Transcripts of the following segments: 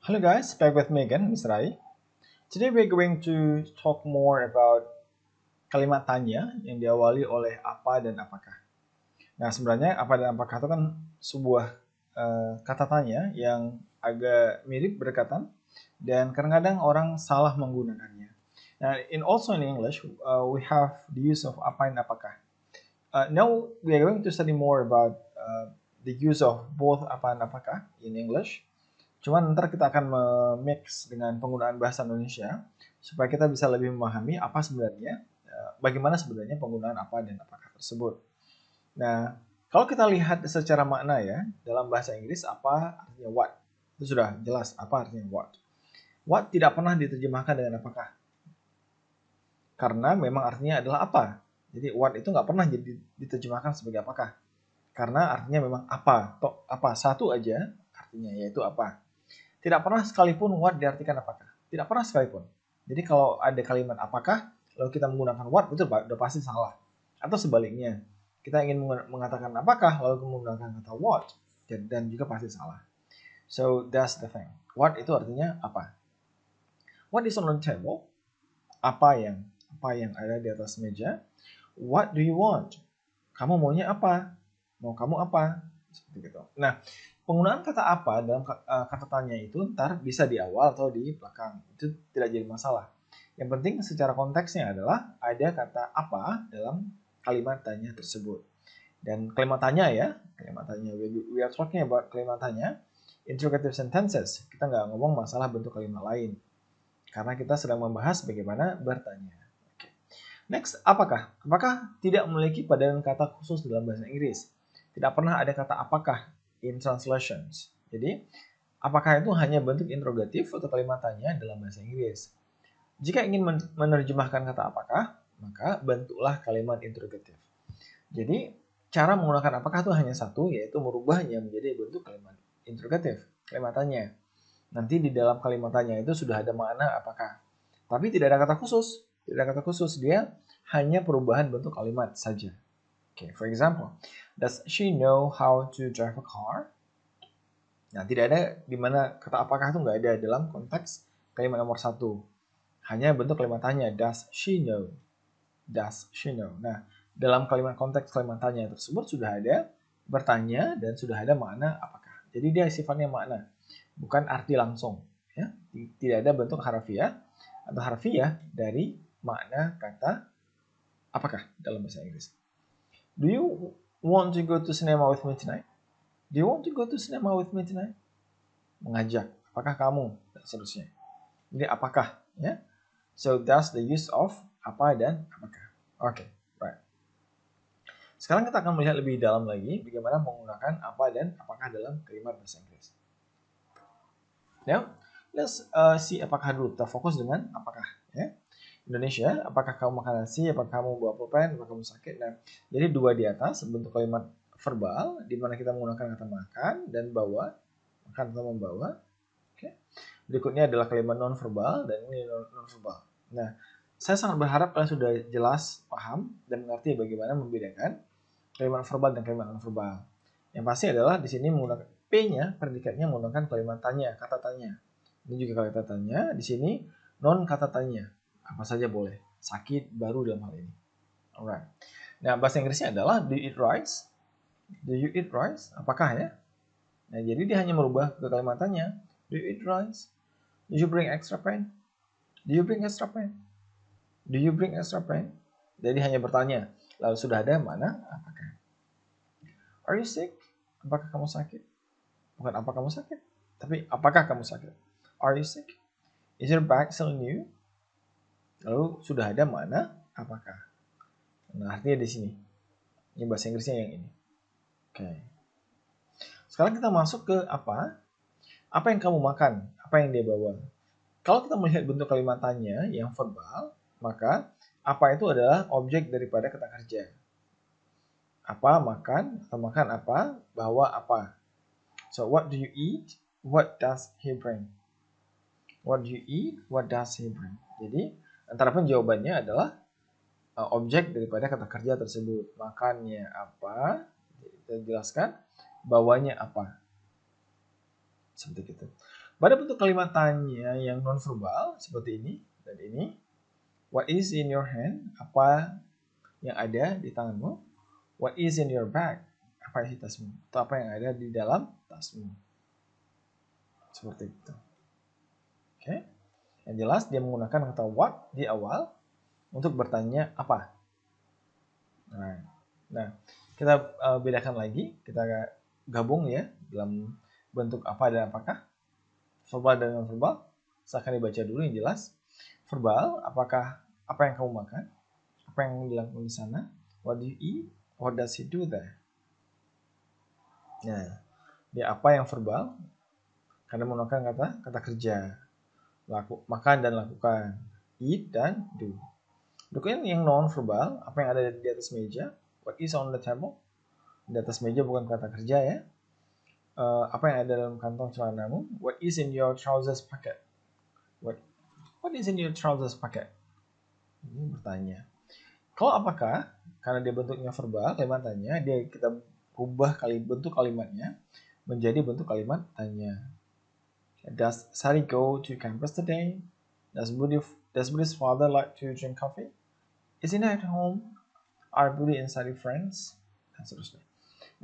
Hello guys, back with me again, Mr. Rai. Today we're going to talk more about kalimat tanya yang diawali oleh apa dan apakah. Nah, sebenarnya apa dan apakah itu kan sebuah kata tanya yang agak mirip berdekatan dan kadang-kadang orang salah menggunakannya. Nah, also in English, we have the use of apa dan apakah. Now we are going to study more about the use of both apa dan apakah in English. Cuman ntar kita akan memix dengan penggunaan bahasa Indonesia supaya kita bisa lebih memahami apa sebenarnya, bagaimana sebenarnya penggunaan apa dan apakah tersebut. Nah, kalau kita lihat secara makna ya, dalam bahasa Inggris apa artinya what? Itu sudah jelas apa artinya what. What tidak pernah diterjemahkan dengan apakah. Karena memang artinya adalah apa. Jadi what itu nggak pernah jadi diterjemahkan sebagai apakah. Karena artinya memang apa. Tok apa satu aja artinya yaitu apa. Tidak pernah sekalipun what diartikan apakah. Tidak pernah sekalipun. Jadi kalau ada kalimat apakah, lalu kita menggunakan what, itu udah pasti salah. Atau sebaliknya, kita ingin mengatakan apakah, lalu menggunakan kata what, dan juga pasti salah. So that's the thing. What itu artinya apa. What is on the table? Apa yang ada di atas meja. What do you want? Kamu maunya apa? Mau kamu apa? Seperti itu. Nah, penggunaan kata apa dalam kata tanya itu ntar bisa di awal atau di belakang. Itu tidak jadi masalah. Yang penting secara konteksnya adalah ada kata apa dalam kalimat tanya tersebut. Dan kalimat tanya ya, kalimat tanya. We are talking about kalimat tanya, interrogative sentences. Kita nggak ngomong masalah bentuk kalimat lain. Karena kita sedang membahas bagaimana bertanya. Next, apakah? Apakah tidak memiliki padanan kata khusus dalam bahasa Inggris. Tidak pernah ada kata apakah in translations. Jadi, apakah itu hanya bentuk interrogatif atau kalimat tanya dalam bahasa Inggris. Jika ingin menerjemahkan kata apakah, maka bentuklah kalimat interrogatif. Jadi, cara menggunakan apakah itu hanya satu, yaitu merubahnya menjadi bentuk kalimat interrogatif, kalimat tanya. Nanti di dalam kalimat tanya itu sudah ada makna apakah. Tapi tidak ada kata khusus. Tidak ada kata khusus. Dia hanya perubahan bentuk kalimat saja. Okay, for example, does she know how to drive a car? Nah, tidak ada di mana kata apakah itu nggak ada dalam konteks kalimat nomor satu. Hanya bentuk kalimat tanya, does she know? Does she know? Nah, dalam kalimat konteks kalimat tanya tersebut sudah ada bertanya dan sudah ada makna apakah. Jadi dia sifatnya makna, bukan arti langsung. Ya, tidak ada bentuk harfiah atau harfiah dari makna kata apakah dalam bahasa Inggris. Do you want to go to cinema with me tonight? Do you want to go to cinema with me tonight? Mengajak. Apakah kamu? Dan seterusnya. Jadi apakah? Ya. So that's the use of apa dan apakah. Oke, right. Sekarang kita akan melihat lebih dalam lagi bagaimana menggunakan apa dan apakah dalam kalimat bahasa Inggris. Now, let's see apakah dulu. Kita fokus dengan apakah. Ya. Indonesia, apakah kamu makan nasi, apakah kamu bawa pulpen, apakah kamu sakit. Nah, jadi dua di atas bentuk kalimat verbal di mana kita menggunakan kata makan dan bawa, makan atau membawa. Oke. Berikutnya adalah kalimat non verbal dan ini non verbal. Nah, saya sangat berharap kalian sudah jelas, paham dan mengerti bagaimana membedakan kalimat verbal dan kalimat non verbal. Yang pasti adalah di sini menggunakan P-nya, predikatnya menggunakan kalimat tanya, kata tanya. Ini juga kata tanya, di sini non kata tanya. Apa saja boleh. Sakit baru dalam hal ini. Alright. Nah, bahasa Inggrisnya adalah do you eat rice? Do you eat rice? Apakah ya? Nah, jadi dia hanya merubah ke kalimat tanya. Do you eat rice? Do you bring extra pen? Do you bring extra pen? Do you bring extra pen? Jadi hanya bertanya. Lalu sudah ada mana? Apakah? Are you sick? Apakah kamu sakit? Bukan apa kamu sakit, tapi apakah kamu sakit? Are you sick? Is your bag still new? Lalu sudah ada mana? Apakah? Nah, artinya di sini. Ini bahasa Inggrisnya yang ini. Oke. Sekarang kita masuk ke apa? Apa yang kamu makan? Apa yang dia bawa? Kalau kita melihat bentuk kalimat tanya yang verbal, maka apa itu adalah objek daripada kata kerja. Apa makan atau makan apa, bawa apa. So what do you eat? What does he bring? What do you eat? What does he bring? Jadi antara pun jawabannya adalah objek daripada kata kerja tersebut. Makannya apa? Kita jelaskan. Bawanya apa? Seperti itu. Pada bentuk kalimat tanya yang non-verbal seperti ini dan ini, what is in your hand? Apa yang ada di tanganmu? What is in your bag? Apa isi tasmu? Atau apa yang ada di dalam tasmu? Seperti itu. Oke. Yang jelas dia menggunakan kata what di awal untuk bertanya apa. Nah, kita bedakan lagi, kita gabung ya dalam bentuk apa dan apakah, verbal dan non verbal. Silahkan dibaca dulu yang jelas. Verbal, apakah apa yang kamu makan, apa yang dilakukan di sana, what do you eat, what does he do there. Nah, dia apa yang verbal karena menggunakan kata kerja, makan dan lakukan, eat dan do. Dokumen yang non verbal, apa yang ada di atas meja, what is on the table. Di atas meja bukan kata kerja ya. Apa yang ada dalam kantong celanamu, what is in your trousers pocket. What is in your trousers pocket. Ini bertanya. Kalau apakah, karena dia bentuknya verbal, kalimat tanya, kita ubah bentuk kalimatnya menjadi bentuk kalimat tanya. Does Sari go to campus today? Does Budi's father like to drink coffee? Is he at home? Are Budi and Sari friends? Dan seterusnya.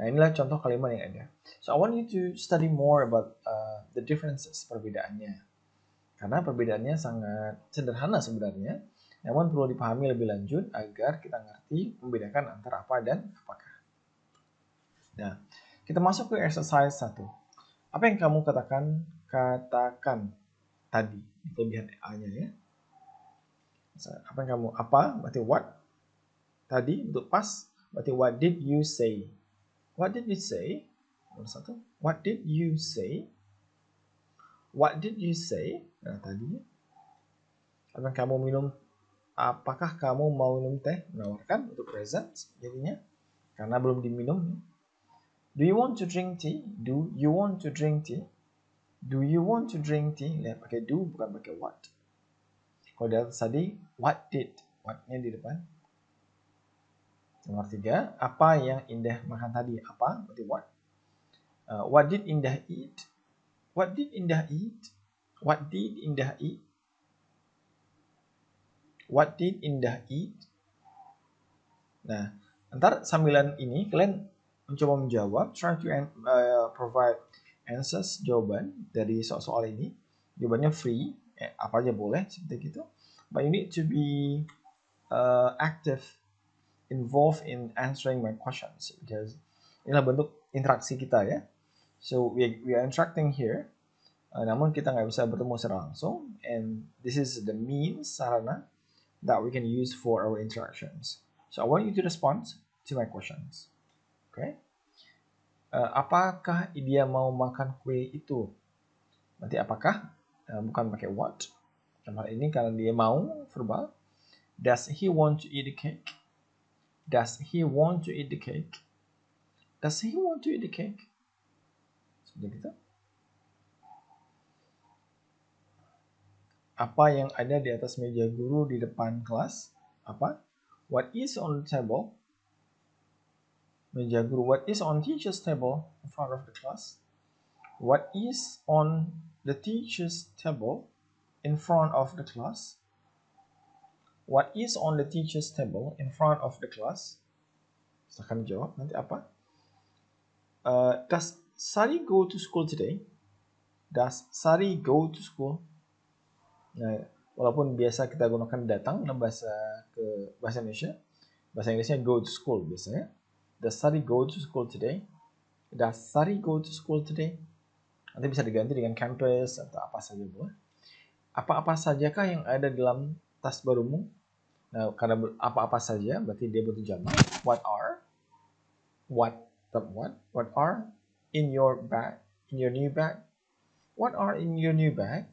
Nah, inilah contoh kalimat yang ada. So I want you to study more about the differences, perbedaannya. Karena perbedaannya sangat sederhana sebenarnya, namun perlu dipahami lebih lanjut agar kita ngerti membedakan antara apa dan apakah. Nah, kita masuk ke exercise 1. Apa yang kamu katakan tadi, kelebihan A-nya ya. Apa yang kamu, berarti what. Tadi untuk pas, berarti what did you say. What did you say? Nomor 1. What did you say? What did you say? Nah, tadi. Apakah kamu mau minum teh? Menawarkan untuk present jadinya. Karena belum diminum. Do you want to drink tea? Do you want to drink tea? Do you want to drink tea? Lihat pakai do bukan pakai what. Kalau di atas tadi, what did? What-nya di depan. Nomor 3, apa yang Indah makan tadi? Apa? Berarti what. What did Indah eat? What did Indah eat? What did Indah eat? What did Indah eat? Nah, ntar sambilan ini kalian mencoba menjawab, try to provide answers, jawaban dari soal ini. Jawabannya free, apa aja boleh seperti itu. But you need to be active, involved in answering my questions because inilah bentuk interaksi kita ya. So we are interacting here, namun kita nggak bisa bertemu secara langsung, and this is the means sarana that we can use for our interactions. So I want you to respond to my questions. Okay? Apakah dia mau makan kue itu? Nanti apakah bukan pakai what. Dalam hal ini karena dia mau verbal. Does he want to eat the cake? Does he want to eat the cake? Does he want to eat the cake? Seperti itu. Apa yang ada di atas meja guru di depan kelas? Apa? What is on the table? Meja guru. What is on teacher's table in front of the class? What is on the teacher's table in front of the class? What is on the teacher's table in front of the class? Silahkan jawab. Nanti apa? Does Sari go to school today? Does Sari go to school? Nah, walaupun biasa kita gunakan datang dalam bahasa Indonesia, bahasa Inggrisnya go to school biasanya. Does Sari go to school today? Does Sari go to school today? Nanti bisa diganti dengan campus atau apa saja boleh. Apa-apa sajakah yang ada dalam tas barumu? Nah, karena apa-apa saja berarti dia butuh jamak. What are in your bag? In your new bag? What are in your new bag?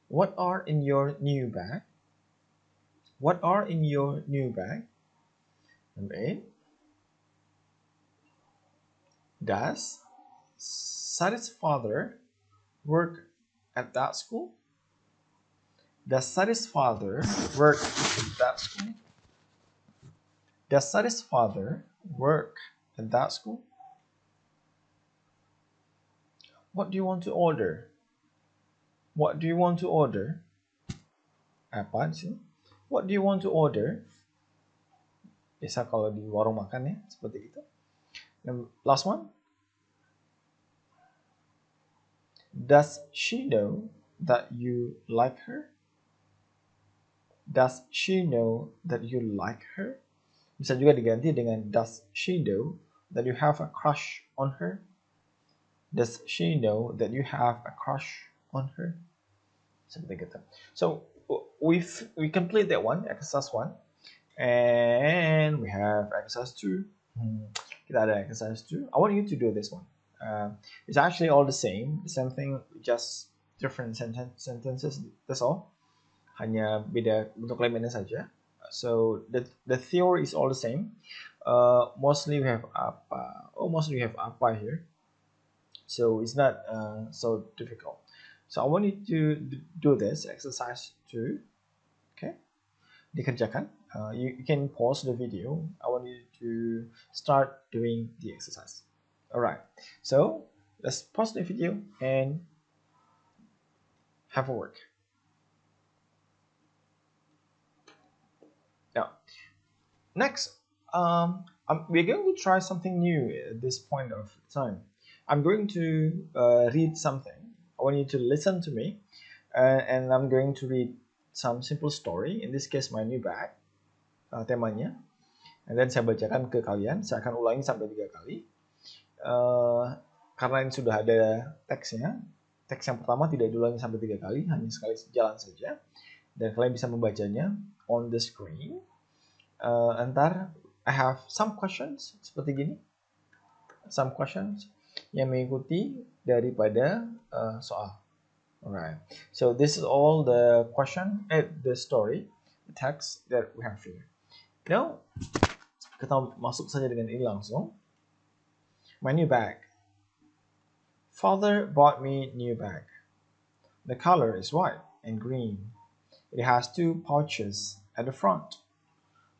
What are in your new bag? What are in your new bag? Number 8. Does Sari's father work at that school? Does Sari's father work at that school? Does Sari's father work at that school? What do you want to order? What do you want to order? Apa di sini? What do you want to order? Biasa kalau di warung makan ya, seperti itu. And last one. Does she know that you like her? Does she know that you like her? Bisa juga diganti dengan does she know that you have a crush on her? Does she know that you have a crush on her? Seperti itu. So we complete that one, exercise 1, and we have exercise 2. Kita ada exercise 2. I want you to do this one. It's actually all the same thing, just different sentences. That's all. Hanya beda bentuk kalimatnya saja. So the theory is all the same. Mostly we have apa. Mostly we have apa here. So it's not so difficult. So I want you to do this exercise 2. Okay, dikerjakan. You can pause the video. I want you to start doing the exercise. Alright, so let's pause the video and have a work. Now, next, we're going to try something new at this point of time. I'm going to read something. I want you to listen to me, and I'm going to read some simple story. In this case, my new bag, temanya. And then saya bacakan ke kalian. Saya akan ulangi sampai 3 kali. Karena ini sudah ada teksnya. Teks yang pertama tidak diulangi sampai 3 kali, hanya sekali jalan saja. Dan kalian bisa membacanya on the screen. Ntar I have some questions seperti gini. Some questions yang mengikuti daripada soal. Alright. So this is all the question, the story, the text that we have here. Now, kita masuk saja dengan ini langsung. My new bag. Father bought me new bag. The color is white and green. It has 2 pouches at the front.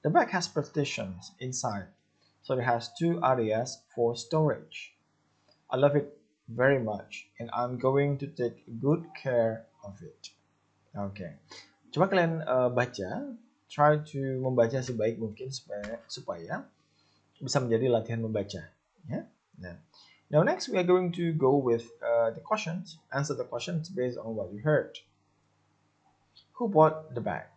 The bag has partitions inside, so it has 2 areas for storage. I love it very much, and I'm going to take good care of it. Okay. Coba kalian baca, try to membaca sebaik mungkin supaya bisa menjadi latihan membaca. Ya. Now next we are going to go with the questions. Answer the questions based on what you heard. Who bought the bag?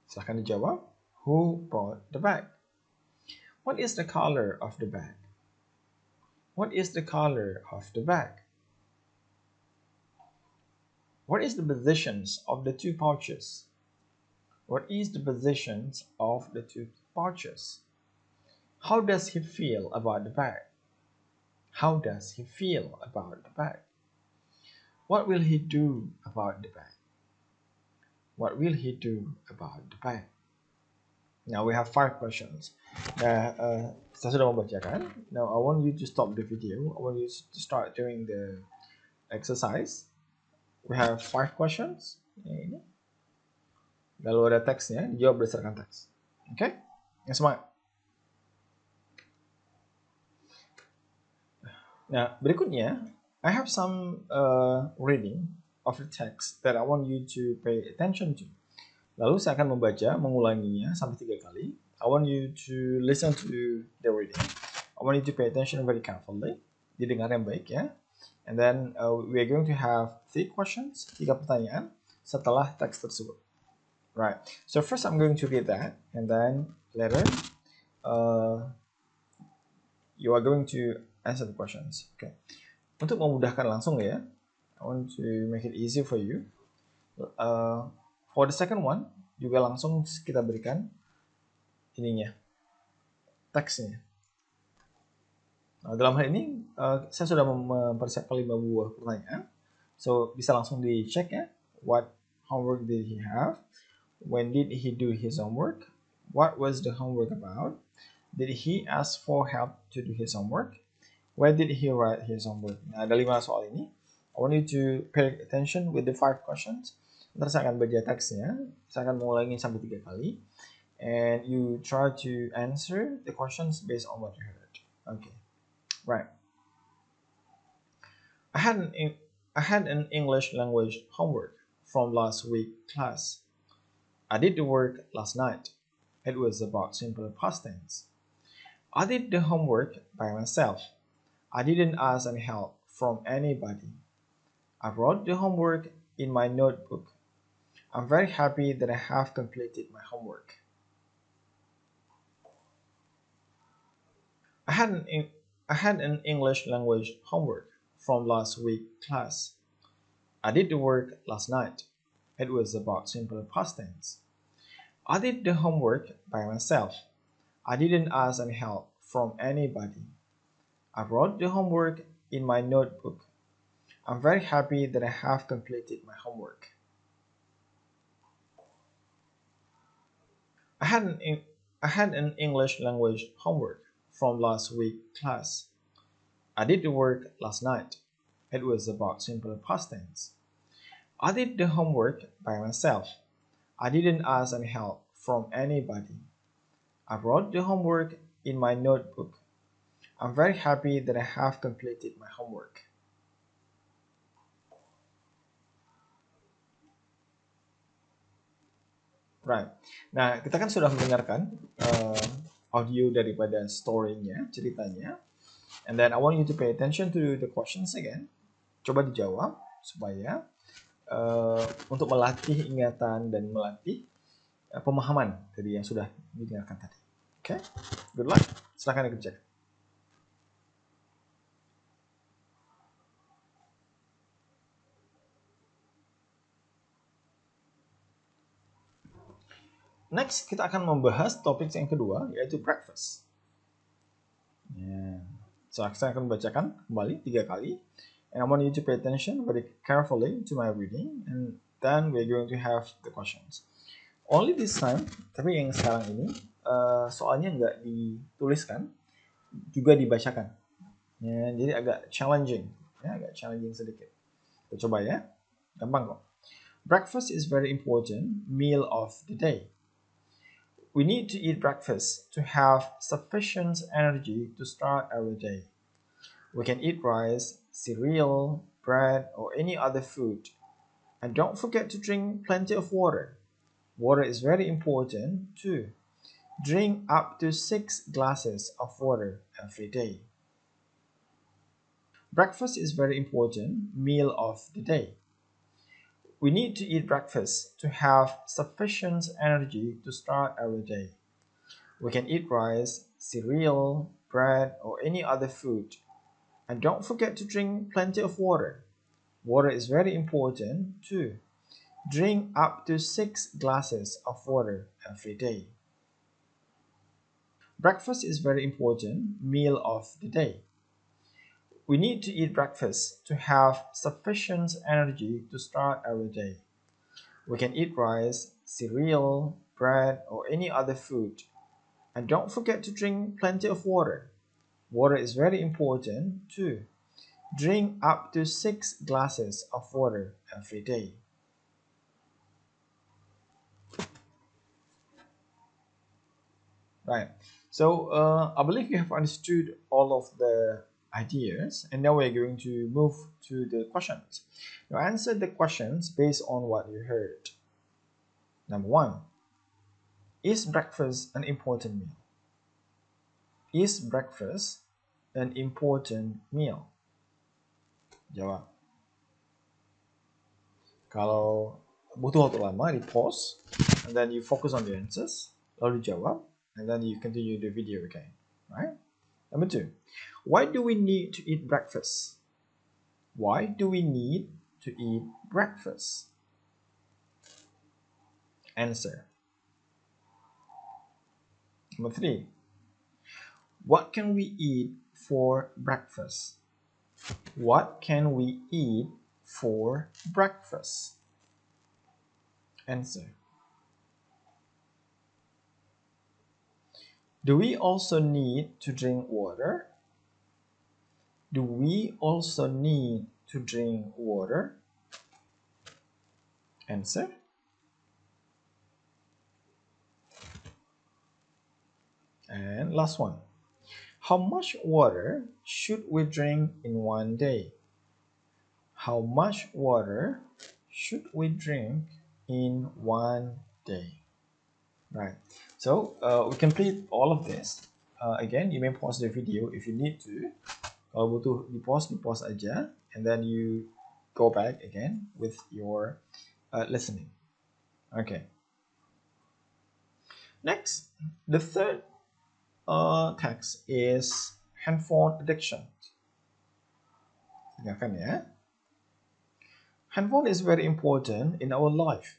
Silahkan dijawab. Who bought the bag? What is the color of the bag? What is the color of the bag? What is the positions of the 2 pouches? What is the positions of the 2 pouches? How does he feel about the bag? How does he feel about the bag? What will he do about the bag? What will he do about the bag? Now we have 5 questions. Saya sudah membacakan. Now I want you to stop the video. I want you to start doing the exercise. We have 5 questions. Ini. Lalu ada teksnya, dijawab berdasarkan teks. Oke? Yang semangat. Nah, berikutnya, I have some reading of the text that I want you to pay attention to. Lalu saya akan membaca, mengulanginya sampai 3 kali. I want you to listen to the reading. I want you to pay attention very carefully. Didengar yang baik ya. And then we are going to have 3 questions, 3 pertanyaan setelah teks tersebut. Right. So first I'm going to read that, and then later you are going to answer the questions. Okay. Untuk memudahkan langsung ya, I want to make it easy for you. For the second one juga langsung kita berikan ininya, teksnya. Nah, dalam hal ini saya sudah mempersiapkan 5 buah pertanyaan, so bisa langsung dicek ya. What homework did he have? When did he do his homework? What was the homework about? Did he ask for help to do his homework? Where did he write his homework? Nah, ada 5 soal ini. I want you to pay attention with the 5 questions. Ntar saya akan baca teksnya, saya akan mengulangi sampai 3 kali, and you try to answer the questions based on what you heard. Okay, right. I had I had an English language homework from last week class. I did the work last night. It was about simple past tense. I did the homework by myself. I didn't ask any help from anybody. I wrote the homework in my notebook. I'm very happy that I have completed my homework. I had I had an English language homework from last week class. I did the work last night. It was about simple past tense. I did the homework by myself. I didn't ask any help from anybody. I wrote the homework in my notebook. I'm very happy that I have completed my homework. I had I had an English language homework from last week class. I did the work last night. It was about simple past tense. I did the homework by myself. I didn't ask any help from anybody. I wrote the homework in my notebook. I'm very happy that I have completed my homework. Right. Nah, kita kan sudah mendengarkan audio daripada story-nya, ceritanya. And then I want you to pay attention to the questions again. Coba dijawab supaya untuk melatih ingatan dan melatih pemahaman dari yang sudah didengarkan tadi. Oke, good luck. Silahkan dikerjakan. Next, kita akan membahas topik yang kedua, yaitu breakfast. So, saya akan membacakan kembali 3 kali. And I want you to pay attention very carefully to my reading. And then we're going to have the questions. Only this time, tapi yang sekarang ini, soalnya nggak dituliskan, juga dibacakan. Ya, jadi agak challenging. Ya, agak challenging sedikit. Kita coba ya. Gampang kok. Breakfast is very important meal of the day. We need to eat breakfast to have sufficient energy to start our day. We can eat rice, cereal, bread, or any other food. And don't forget to drink plenty of water. Water is very important too. Drink up to 6 glasses of water every day. Breakfast is very important meal of the day. We need to eat breakfast to have sufficient energy to start our day. We can eat rice, cereal, bread, or any other food. And don't forget to drink plenty of water. Water is very important too. Drink up to 6 glasses of water every day. Breakfast is very important meal of the day. We need to eat breakfast to have sufficient energy to start our day. We can eat rice, cereal, bread, or any other food. And don't forget to drink plenty of water. Water is very important too. Drink up to 6 glasses of water every day. Right. So I believe you have understood all of the ideas, and now we're going to move to the questions. Now answer the questions based on what you heard. Number 1. Is breakfast an important meal? Is breakfast an important meal? Jawab. Kalau butuh waktu lama, di pause, and then you focus on the answers, lalu jawab, and then you continue the video again. Right? Number 2. Why do we need to eat breakfast? Why do we need to eat breakfast? Answer. Number 3. What can we eat for breakfast? What can we eat for breakfast? Answer. Do we also need to drink water? Do we also need to drink water? Answer. And last one. How much water should we drink in one day? How much water should we drink in one day? Right. So we complete all of this. Again, you may pause the video if you need to. Kalau butuh di pause aja, and then you go back again with your listening. Okay. Next, the third text is handphone addiction. Dengarkan ya. Handphone is very important in our life.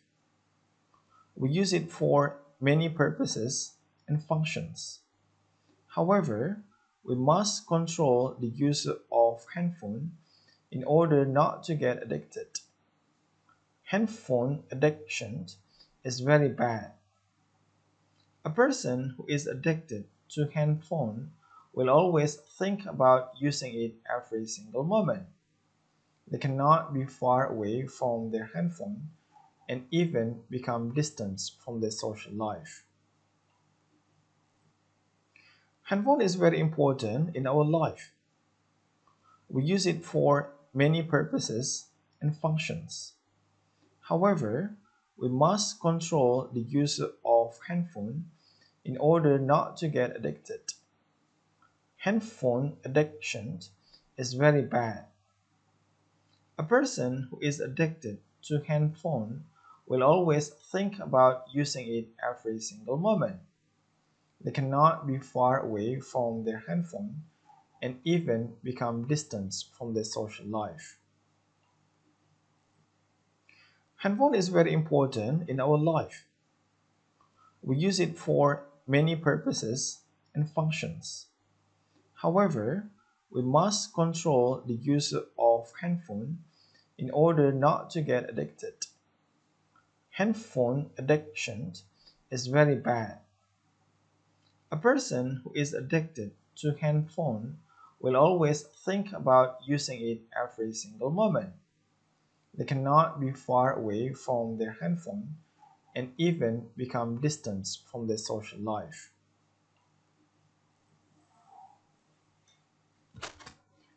We use it for many purposes and functions. However, we must control the use of handphone in order not to get addicted. Handphone addiction is very bad. A person who is addicted to handphone will always think about using it every single moment. They cannot be far away from their handphone and even become distant from their social life. Handphone is very important in our life. We use it for many purposes and functions. However, we must control the use of handphone in order not to get addicted. Handphone addiction is very bad. A person who is addicted to handphone will always think about using it every single moment. They cannot be far away from their handphone and even become distant from their social life. Handphone is very important in our life. We use it for many purposes and functions. However, we must control the use of handphone in order not to get addicted. Handphone addiction is very bad. A person who is addicted to handphone will always think about using it every single moment. They cannot be far away from their handphone and even become distant from their social life.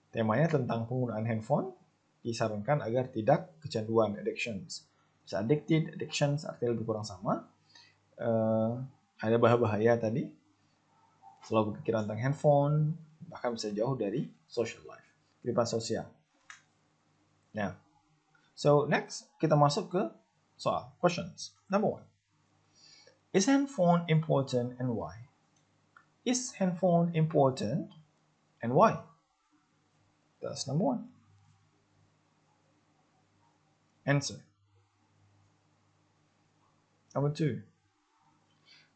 Temanya tentang penggunaan handphone, disarankan agar tidak kecanduan, addictions. Bisa addicted, addictions artinya lebih kurang sama. Ada bahaya tadi, selalu berpikiran tentang handphone, bahkan bisa jauh dari social life, kehidupan sosial. Nah, so next kita masuk ke soal questions. Number 1. Is handphone important and why? Is handphone important and why? That's number 1. Answer. Number 2.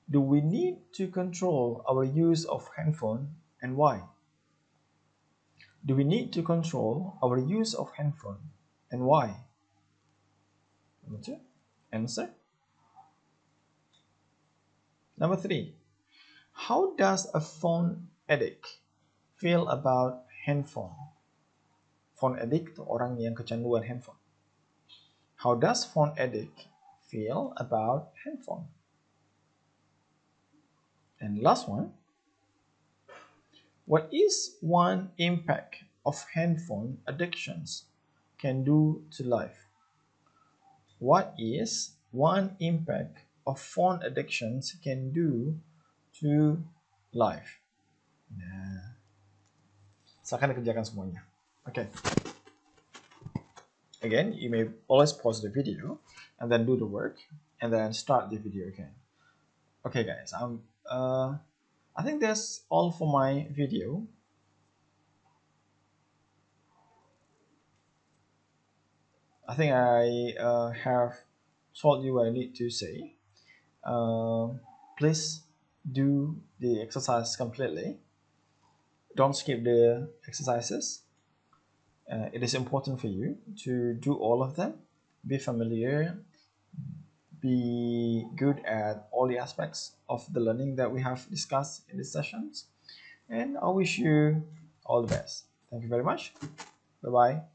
Do we need to control our use of handphone and why? Do we need to control our use of handphone and why? Number 2. Answer. Number 3. How does a phone addict feel about handphone? Phone addict itu orang yang kecanduan handphone. How does phone addict feel about handphone? And last one, what is one impact of handphone addictions can do to life? What is one impact of phone addictions can do to life? Nah, silakan dikerjakan semuanya. Okay. Again, you may always pause the video and then do the work and then start the video again. Okay, guys, I think that's all for my video. I think I have told you what I need to say. Please do the exercise completely. Don't skip the exercises. It is important for you to do all of them. Be familiar. Be good at all the aspects of the learning that we have discussed in these sessions. And I wish you all the best. Thank you very much. Bye-bye.